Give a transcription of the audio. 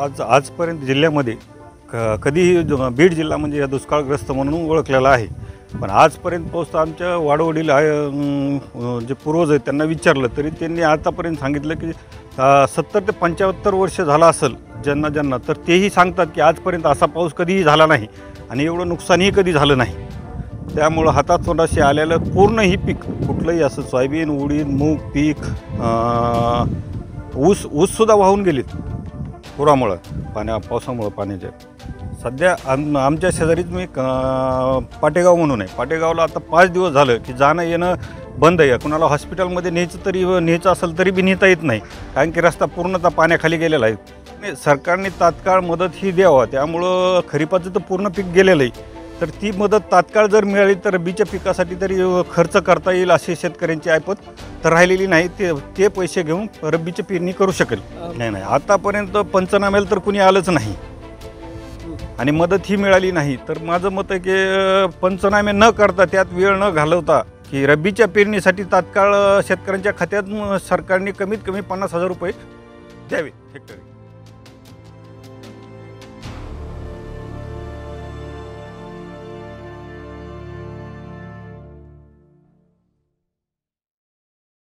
आजपर्यंत जिल्ह्यामध्ये कधीही बीड जिल्हा म्हणजे या दुष्काळग्रस्त म्हणून ओळखलेला आहे. पण आजपर्यंत पाऊस आमच्या वाडवडील जे पूर्वज आहेत त्यांना विचारलं तरी त्यांनी आतापर्यंत सांगितलं की 70 ते 75 वर्ष झालं असेल ज्यांना तर तेही सांगतात की आजपर्यंत असा पाऊस कधीही झाला नाही आणि एवढं नुकसानही कधी झालं नाही. त्यामुळं हातातोंडाशी आलेलं पूर्ण ही पीक कुठलंही असं सोयाबीन, उडीद, मूग पीक, ऊससुद्धा वाहून गेलेत पुरामुळं, पावसामुळं पाण्याच्या. सध्या आमच्या शेजारीच मी पाटेगाव म्हणून आहे. पाटेगावला आता 5 दिवस झालं की जाणं येणं बंद आहे. कुणाला हॉस्पिटलमध्ये न्यायचं असेल तरी बी नेता येत नाही, कारण की रस्ता पूर्णतः पाण्याखाली गेलेला आहे. सरकारने तात्काळ मदत ही द्यावा. त्यामुळं खरीपाचं तर पूर्ण पीक गेलेलं आहे, तर ती मदत तात्काळ जर मिळाली तर रब्बीच्या पिकासाठी तरी खर्च करता येईल अशी शेतकऱ्यांची ऐपत तर राहिलेली नाही. ते पैसे घेऊन रब्बीची पेरणी करू शकेल. नाही आतापर्यंत पंचनाम्याला तर कुणी आलंच नाही आणि मदत ही मिळाली नाही. तर माझं मत आहे की पंचनामे न करता, त्यात वेळ न घालवता, की रब्बीच्या पेरणीसाठी तात्काळ शेतकऱ्यांच्या खात्यात सरकारने कमीत कमी 50,000 रुपये द्यावे हेक्टरी.